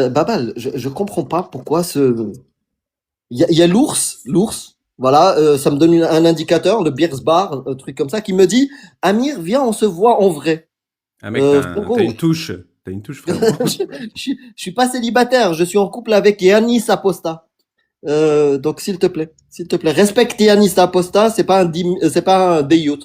Babal, je comprends pas pourquoi ce. Il y a l'ours, voilà, ça me donne un indicateur, le Beers Bar, un truc comme ça, qui me dit, Amir, viens, on se voit en vrai. Ah mec, t'as Frérot, une touche. T'as une touche, frérot. je suis pas célibataire, je suis en couple avec Yanis Aposta. Donc s'il te plaît, respecte Yanis Aposta, c'est pas un déyout.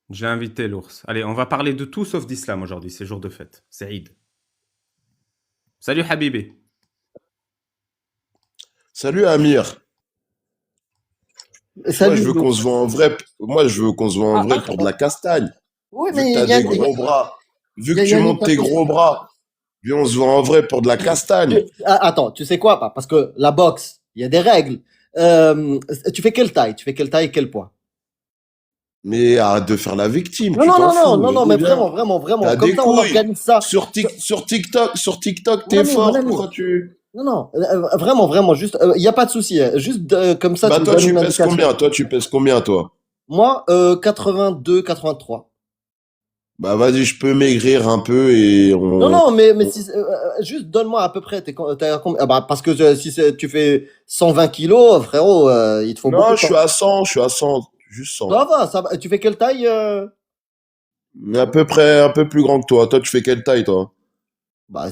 J'ai invité l'ours. Allez, on va parler de tout sauf d'islam aujourd'hui, c'est jour de fête. C'est Eid. Salut Habibi. Salut Amir. Moi, je Salut. veux qu'on se voit en vrai. Moi, je veux qu'on se voit en vrai pour de la castagne. Oui, Vu que mais t'as des gros bras, vu que tu Yanis montes tes Aposta. gros bras, viens, on se voit en vrai pour de la castagne. Attends, tu sais quoi? Parce que la boxe, il y a des règles. Tu fais quelle taille? Tu fais quelle taille et quel poids? Mais arrête de faire la victime, Non, tu non, t'en non, non, fous. non, non, Vas-y, mais viens. vraiment. T'as Comme des ça, on couilles. organise ça. Sur TikTok, t'es Mon fort. ami. Pourquoi tu. Non, non, vraiment, juste, il n'y a pas de souci. Juste comme ça, Bah, tu me toi, donnes tu une pèses indication. combien? Toi, tu pèses combien, toi? Moi, 82, 83. Bah, vas-y, je peux maigrir un peu et Non, on. non, mais si, juste donne-moi à peu près. T'es à combien? Ah bah, parce que si tu fais 120 kilos, frérot, il te faut beaucoup Non, de temps. je suis à 100, juste 100. Ça va. Tu fais quelle taille? Mais à peu près un peu plus grand que toi. Toi, tu fais quelle taille, toi? Bah,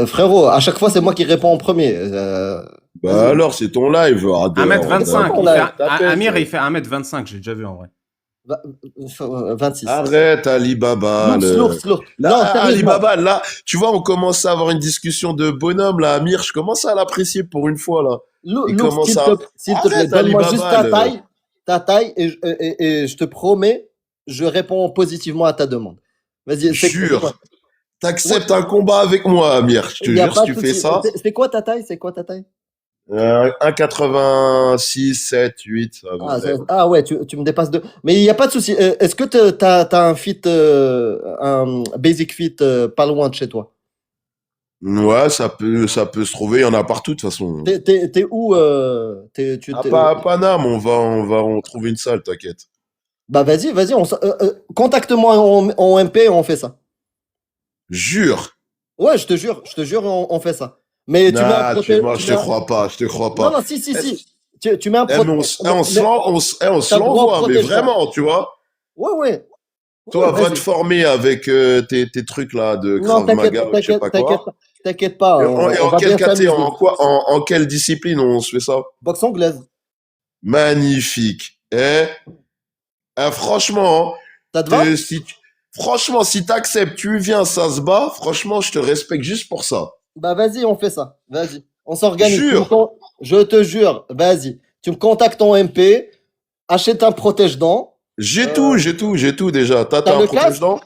frérot, à chaque fois, c'est moi qui réponds en premier. Bah Vas-y. alors, c'est ton live. Arrête 1m25. On de a taper, Amir, il frère. fait 1m25, j'ai déjà vu en vrai. 26. Arrête, Alibaba. L'ours. Là, Non, sérieusement. Alibaba, là, tu vois, on commence à avoir une discussion de bonhomme, là. Amir, je commence à l'apprécier pour une fois, là. Il L'ours, commence à. s'il te plaît, Arrête, donne-moi juste Alibaba. ta taille, et je te promets, je réponds positivement à ta demande. Vas-y, c'est Jure. quoi? Ouais, T'acceptes un combat avec moi, Amir. Je il te n'y a jure, si pas de tu fais souci. ça. C'est quoi ta taille? C'est quoi ta taille? 1,86, 7, 8, à peu près. Ah ouais, tu me dépasses de. Mais il n'y a pas de souci. Est-ce que t'as un fit, un basic fit pas loin de chez toi? Ouais, ça peut se trouver. Il y en a partout, de toute façon. T'es où Pas à Paname, on trouve une salle, t'inquiète. Bah vas-y, contacte-moi en MP et on fait ça. Jure. Ouais, je te jure, on fait ça. Mais tu mets un Nah, protège. moi, je te crois pas, je te crois Non, pas. non, si. Tu mets un Mais protège. on se T'as le droit au l'envoie, mais protège-dents. vraiment, tu vois. Ouais. Ouais, Toi, va te vas-y. former avec tes trucs là de Non, Krav Maga ou je sais pas quoi. t'inquiète pas. Et On en va quel bien caté, s'amuser. en quelle discipline on se fait ça? Boxe anglaise. Magnifique. Franchement, Ça te t'es- va? si tu- franchement, si t'acceptes, tu viens, ça se bat. Franchement, je te respecte juste pour ça. Bah vas-y, on fait ça. Vas-y. On s'organise. Jure. Je te jure, vas-y. Tu me contactes en MP, achète un protège-dents. J'ai tout déjà. T'as T'as un le casque? protège-dents?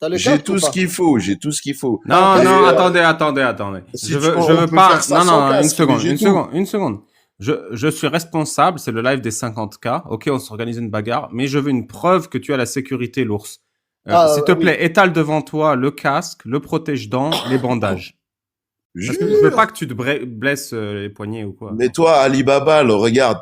T'as le J'ai casque ou tout ce pas? qu'il faut, j'ai tout ce qu'il faut. T'as un Non, casque non, ou pas? attendez. Si Je on veux peut pas. faire ça Non, sans non, une casque, mais seconde, j'ai tout. une seconde. Je suis responsable, c'est le live des 50K. Ok, on s'organise une bagarre, mais je veux une preuve que tu as la sécurité, l'ours. S'il te Oui. plaît, étale devant toi le casque, le protège-dents, les bandages. Parce que je veux Jure. pas que tu te blesses les poignets ou quoi. Mais toi, Alibaba, regarde,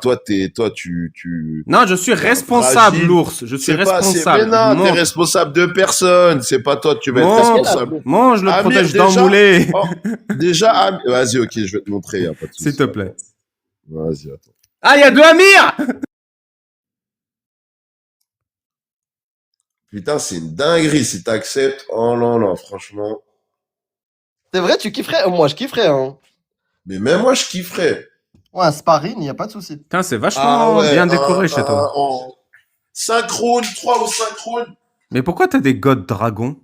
tu Non, je suis t'es un responsable, fragile. l'ours. Je suis Mais responsable. non, t'es Montre. responsable de personne. C'est pas toi, tu vas être T'as quel âge, responsable. l'ours? Mange le Amir, protège-dents déjà, moulé. vas-y, ok, je vais te montrer, y a pas de S'il souci. te plaît. Attends. Vas-y, attends. Ah, il y a deux Amir. Putain, c'est une dinguerie si t'acceptes. Oh non, non, franchement. C'est vrai, tu kifferais? Moi, je kifferais, hein. Mais même moi, je kifferais. Ouais, un sparring, il n'y a pas de souci. Putain, c'est Ah vachement ouais, bien décoré chez toi. en 5 rounds, 3 ou 5 rounds. Mais pourquoi t'as des god dragons?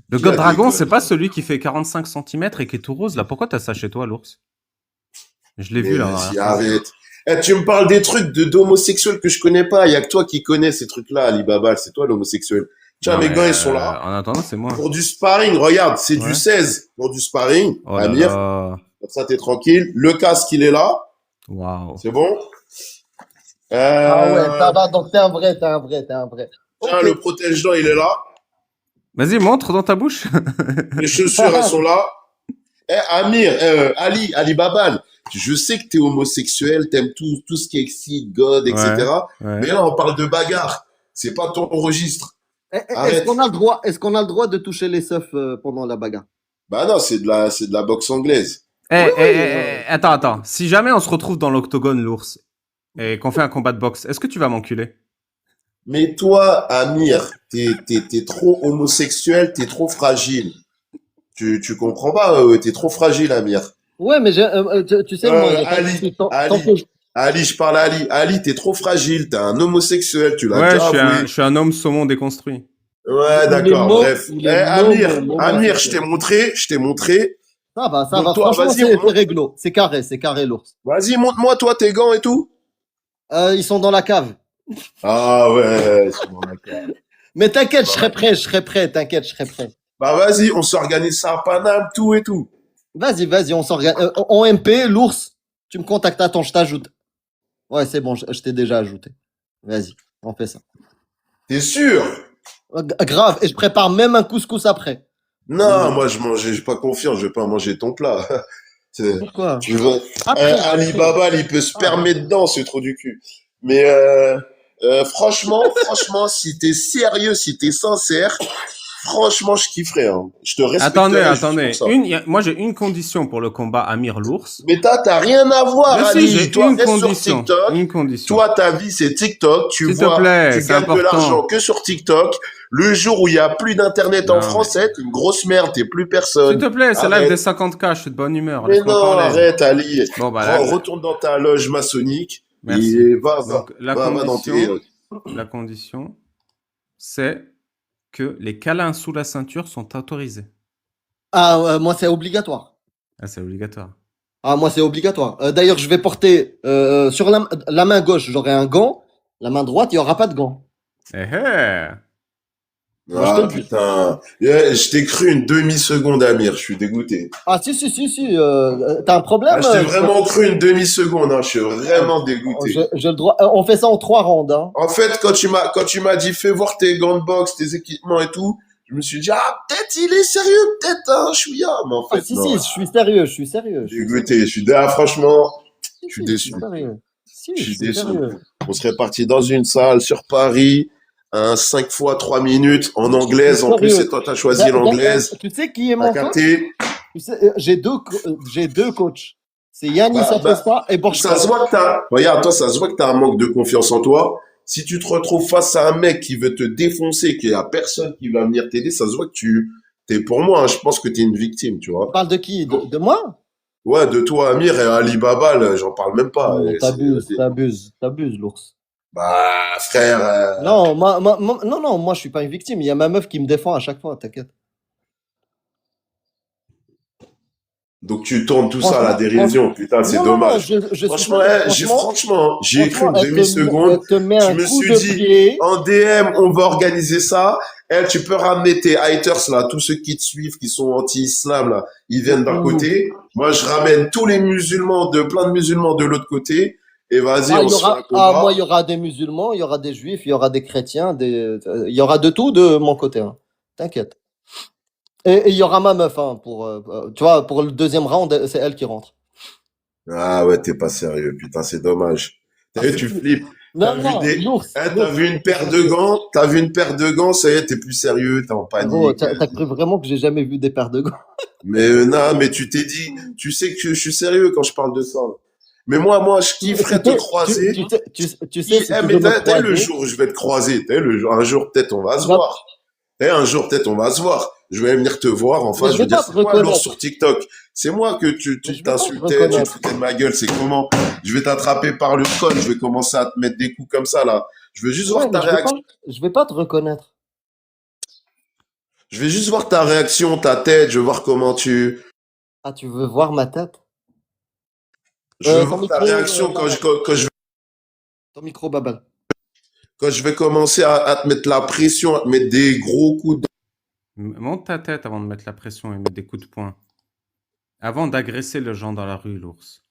Le Qui a god des dragon, godes? c'est pas celui qui fait 45 cm et qui est tout rose là. Pourquoi t'as ça chez toi, l'ours? Je l'ai Mais vu là. vas-y, arrête. Tu me parles des trucs d'homosexuels que je connais pas. Il y a que toi qui connais ces trucs-là, Alibaba. C'est toi l'homosexuel. Tiens, Non, mes mais gants, ils sont là. en attendant, c'est moi. Pour du sparring, regarde, c'est du Ouais. 16. Pour du sparring, Oh là Amir. là. Comme ça, t'es tranquille. Le casque, il est là. Waouh. C'est bon? Ah ouais, ça Euh, va, donc t'es un vrai. tiens, Ok. le protège-dents, il est là. Vas-y, montre dans ta bouche. Les chaussures, elles sont là. Amir, Ali Babal, je sais que t'es homosexuel, t'aimes tout ce qui excite, God, Ouais. etc. Ouais. Mais là, on parle de bagarre. C'est pas ton registre. Est-ce Arrête. qu'on a le droit de toucher les seufs pendant la bagarre? Bah non, c'est de la boxe anglaise. Attends. Si jamais on se retrouve dans l'octogone, l'ours, et qu'on fait un combat de boxe, est-ce que tu vas m'enculer? Mais toi, Amir, t'es trop homosexuel, t'es trop fragile. Tu comprends pas, t'es trop fragile, Amir. Ouais, mais tu sais, moi, Ali, tant Ali, que je- Ali, je parle à Ali. Ali, t'es trop fragile, t'es un homosexuel, tu l'as Ouais, déjà avoué. je suis un homme saumon déconstruit. Ouais, d'accord, bref. il est momo, Amir, je t'ai montré. Ça va, Donc toi, franchement, vas-y, c'est réglo. C'est carré, l'ours. Vas-y, montre-moi, toi, tes gants et tout. Ils sont dans la cave. Ah ouais, c'est bon, d'accord. Mais t'inquiète, je serai prêt, t'inquiète, je serai prêt. Bah vas-y, on s'organise ça à Paname, tout et tout. Vas-y, on s'organise. En MP, l'ours, tu me contactes, attends, je t'ajoute. Ouais, c'est bon, je t'ai déjà ajouté. Vas-y, on fait ça. T'es sûr? Grave, et je prépare même un couscous après. Non, moi j'ai pas confiance, je vais pas manger ton plat. Pourquoi? Tu veux... Après, Alibaba, il peut se permettre dedans, ce trou du cul. Mais franchement, si t'es sérieux, si t'es sincère, franchement, je kifferais. Hein. Je te respecterais. Attendez. juste pour ça. Moi, j'ai une condition pour le combat Amir l'ours. Mais t'as rien à voir, Mais si, Ali. j'ai Toi, une reste sur condition. TikTok. Une condition. Toi, ta vie, c'est TikTok. Tu S'il te vois, plaît, tu c'est gagnes de important. l'argent que sur TikTok. Le jour où il y a plus d'internet en Non, français, t'es une grosse merde, t'es plus S'il personne. te plaît, c'est Arrête. live des 50K, je suis de bonne humeur. Mais Laisse-moi non, parler. arrête, Ali. Bon, bah, là, Retourne dans ta loge maçonnique. Merci. Et va Donc, la dans tes... condition, c'est que les câlins sous la ceinture sont autorisés. Ah, moi, c'est obligatoire. Ah, c'est obligatoire. Ah, moi, c'est obligatoire. D'ailleurs, je vais porter sur la main gauche, j'aurai un gant. La main droite, il n'y aura pas de gant. Moi, je te Ah le dis. putain, je t'ai cru une demi-seconde, Amir, je suis dégoûté. Ah, si. T'as un problème? Ah, je t'ai vraiment cru une demi-seconde, hein, je suis vraiment dégoûté. J'ai le droit. On fait ça en 3 rounds. Hein. En fait, quand tu m'as dit fais voir tes gants de boxe, tes équipements et tout, je me suis dit ah peut-être il est sérieux, peut-être un chouïa, mais en fait Ah, si, non. je suis sérieux, je suis sérieux. Dégoûté, franchement, Si, je suis si, déçu. Je suis sérieux. Si, Je suis suis déçu. sérieux. On serait parti dans une salle sur Paris, un 5 fois 3 minutes en anglaise. En plus, Sérieux. c'est toi, t'as choisi l'anglaise. Tu sais qui est T'as mon coach? capté. Tu sais, j'ai deux coachs. C'est Yannis Afesta et Borch. Ça se voit que regarde, toi, ça se voit que t'as un manque de confiance en toi. Si tu te retrouves face à un mec qui veut te défoncer, qu'il y a personne qui va venir t'aider, ça se voit que t'es pour moi, hein, je pense que t'es une victime, tu vois. Tu parles de qui? De moi? Ouais, de toi, Amir, et Alibaba, là, j'en parle même pas. Non, Et t'abuses, l'ours. Bah, frère. Non, moi, je suis pas une victime. Il y a ma meuf qui me défend à chaque fois, t'inquiète. Donc tu tournes tout ça à la dérision, putain, c'est dommage. Franchement, j'ai écrit une demi-seconde. Je me suis dit, en DM, on va organiser ça. Elle, tu peux ramener tes haters, là, tous ceux qui te suivent, qui sont anti-islam, là, ils viennent d'un côté. Moi, je ramène tous les musulmans, plein de musulmans de l'autre côté. Et vas-y, on se fait un combat. Moi, il y aura des musulmans, il y aura des juifs, il y aura des chrétiens, il y aura de tout de mon côté. Hein. T'inquiète. Et il y aura ma meuf, hein, tu vois, pour le deuxième round, c'est elle qui rentre. Ah ouais, t'es pas sérieux, putain, c'est dommage. Tu flippes. T'as vu une paire de gants, ça y est, t'es plus sérieux, t'es en panique. T'as cru vraiment que j'ai jamais vu des paires de gants? Mais non, mais tu t'es dit, tu sais que je suis sérieux quand je parle de ça. Mais moi, je kifferais te croiser. Tu sais, mais t'es le jour où je vais te croiser, un jour peut-être on va se voir. Un jour peut-être on va se voir. Je vais venir te voir, enfin, je veux dire, c'est moi l'ours sur TikTok. C'est moi que tu t'insultais, tu te foutais de ma gueule, c'est comment? Je vais t'attraper par le col, je vais commencer à te mettre des coups comme ça, là. Je veux juste voir ta réaction. Je vais pas te reconnaître. Je vais juste voir ta réaction, ta tête, je veux voir comment tu... Ah, tu veux voir ma tête? Je veux voir ta réaction quand je... Ton micro, Babal. Quand je vais commencer à te mettre la pression, à te mettre des gros coups de... Monte ta tête avant de mettre la pression et mettre des coups de poing. Avant d'agresser les gens dans la rue, l'ours.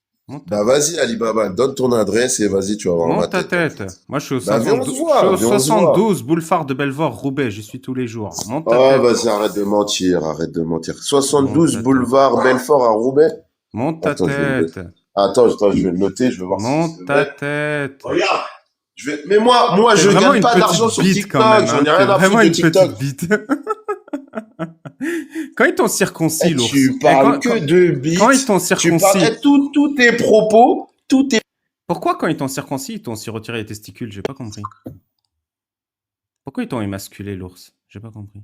Bah vas-y, Alibaba, donne ton adresse et vas-y, tu vas voir ma tête. Monte ta tête. Moi, je suis au 72 boulevard de Belfort, Roubaix. J'y suis tous les jours. Monte ta tête. Vas-y, arrête de mentir. 72 boulevard Belfort à Roubaix. Monte ta tête. Attends, je vais le noter, je vais voir Monte ta tête. Regarde. Mais moi, je gagne pas d'argent sur TikTok. J'en ai rien à foutre de TikTok. Quand ils t'ont circoncis, l'ours. Tu parles que de bits. Quand ils t'ont circoncis. Tous tes propos, Pourquoi quand ils t'ont circoncis, ils t'ont aussi retiré les testicules? J'ai pas compris. Pourquoi ils t'ont émasculé, l'ours? J'ai pas compris.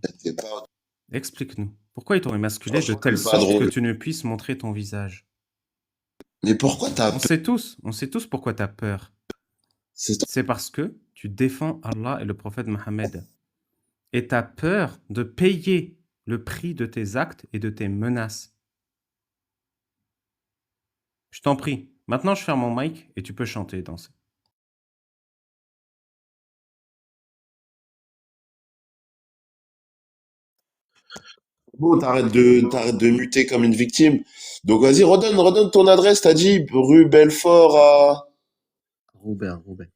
Explique-nous. Pourquoi ils t'ont émasculé de telle sorte que tu ne puisses montrer ton visage? Mais pourquoi t'as peur? On sait tous pourquoi t'as peur. C'est parce que tu défends Allah et le prophète Mohammed. Et t'as peur de payer le prix de tes actes et de tes menaces. Je t'en prie. Maintenant, je ferme mon mic et tu peux chanter et danser. Bon, t'arrêtes de muter comme une victime. Donc vas-y, redonne ton adresse. T'as dit rue Belfort à... Roubaix.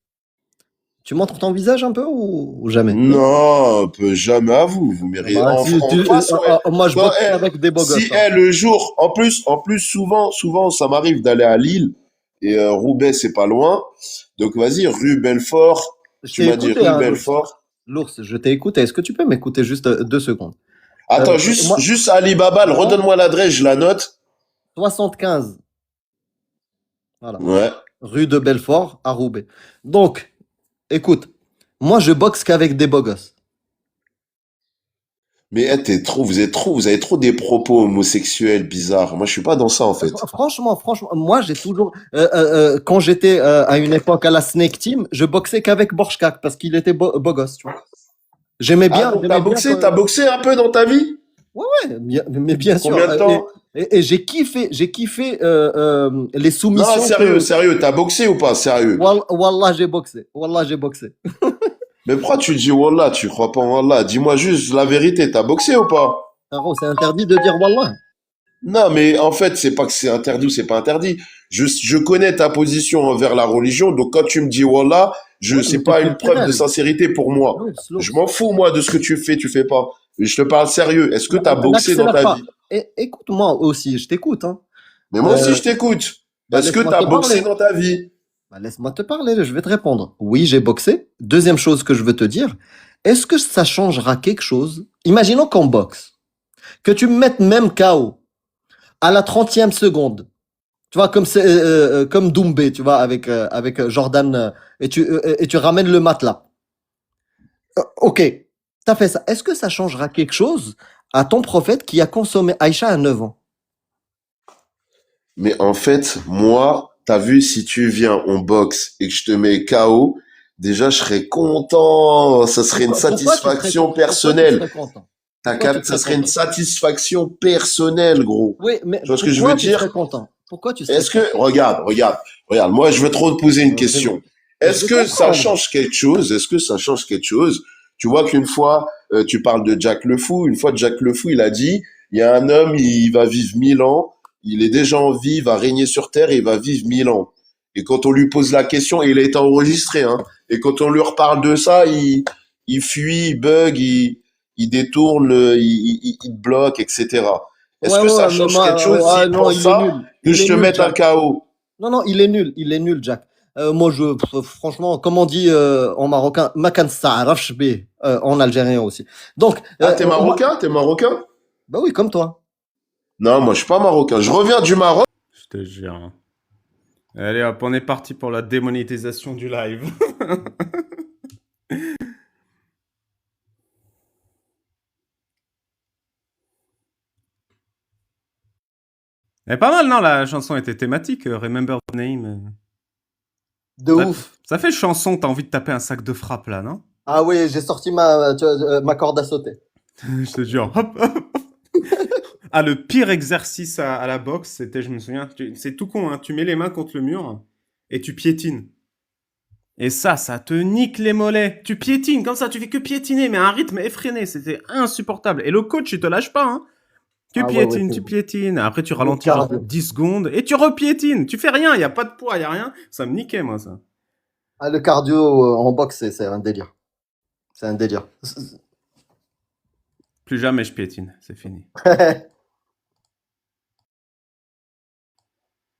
Tu montres ton visage un peu ou jamais? Non, jamais à vous. Vous m'irez en face, ouais. Moi, je boxe avec des beaux gosses. Le jour, en plus, souvent, ça m'arrive d'aller à Lille et Roubaix, c'est pas loin. Donc vas-y, rue Belfort. Tu m'as dit rue Belfort. L'ours, je t'ai écouté. Est-ce que tu peux m'écouter juste 2 secondes? Attends, juste Ali Babal, redonne-moi l'adresse, je la note. 75. Voilà. Ouais. Rue de Belfort à Roubaix. Donc, écoute, moi je boxe qu'avec des beaux gosses. Mais vous avez trop des propos homosexuels bizarres. Moi, je suis pas dans ça en fait. Franchement, moi j'ai toujours, quand j'étais à une époque à la Snake Team, je boxais qu'avec Borchkak parce qu'il était beau gosse, tu vois. J'aimais bien. T'as boxé un peu dans ta vie? Ouais, mais bien sûr. Combien de temps? Et j'ai kiffé les soumissions. Non, sérieux, t'as boxé ou pas? Sérieux? Wallah, j'ai boxé. Mais pourquoi tu dis Wallah? Tu crois pas en Wallah? Dis-moi juste la vérité, t'as boxé ou pas? C'est interdit de dire Wallah. Non, mais en fait, c'est pas que c'est interdit ou c'est pas interdit. Je connais ta position envers la religion, donc quand tu me dis Wallah, c'est pas une preuve de sincérité pour moi. Je m'en fous, moi, de ce que tu fais pas. Je te parle sérieux. Est-ce que t'as boxé dans ta vie? Écoute-moi aussi, je t'écoute. Hein. Mais moi aussi, je t'écoute. Est-ce que t'as boxé dans ta vie? Laisse-moi te parler, je vais te répondre. Oui, j'ai boxé. Deuxième chose que je veux te dire, est-ce que ça changera quelque chose? Imaginons qu'on boxe, que tu me mettes même KO à la 30e seconde. Tu vois, comme Doumbé, tu vois, avec Jordan, et tu ramènes le matelas. Ok, t'as fait ça. Est-ce que ça changera quelque chose à ton prophète qui a consommé Aïcha à 9 ans? Mais en fait, moi, t'as vu, si tu viens, on boxe et que je te mets KO, déjà, je serais content. Ça serait une satisfaction personnelle. Ça serait une satisfaction personnelle, gros. Oui, mais tu vois ce que je veux dire? Pourquoi tu serais content? Regarde. Moi, je veux trop te poser une question. Est-ce que ça change quelque chose? Tu vois qu'une fois, tu parles de Jack le Fou. Une fois, Jack le Fou, il a dit, il y a un homme, il va vivre 1000 ans. Il est déjà en vie, il va régner sur Terre et il va vivre 1000 ans. Et quand on lui pose la question, et il a été enregistré, hein. Et quand on lui reparle de ça, il fuit, il bug, il détourne, il bloque, etc. Est-ce que ça change quelque chose s'il prend ça, que je te mette un KO? Non, il est nul, Jack. Moi, franchement, comme on dit en marocain, makan sa'arafsh bih, en algérien aussi. Donc, t'es marocain? T'es marocain? Bah oui, comme toi. Non, moi, je suis pas marocain. Je reviens du Maroc. Je te jure. Allez hop, on est parti pour la démonétisation du live. Elle est pas mal, non? La chanson était thématique. Remember the Name. De ouf. Ça fait chanson, t'as envie de taper un sac de frappe, là, non? Ah oui, j'ai sorti ma corde à sauter. Je te jure. Hop. Ah, le pire exercice à la boxe, c'était, je me souviens, c'est tout con, hein, tu mets les mains contre le mur et tu piétines. Et ça te nique les mollets. Tu piétines comme ça, tu fais que piétiner, mais à un rythme effréné, c'était insupportable. Et le coach, il te lâche pas, hein. Tu piétines. Après, tu ralentis 10 secondes et tu repiétines. Tu fais rien, il n'y a pas de poids, il n'y a rien. Ça me niquait, moi, ça. Ah, le cardio en boxe, c'est un délire. C'est un délire. Plus jamais je piétine, c'est fini.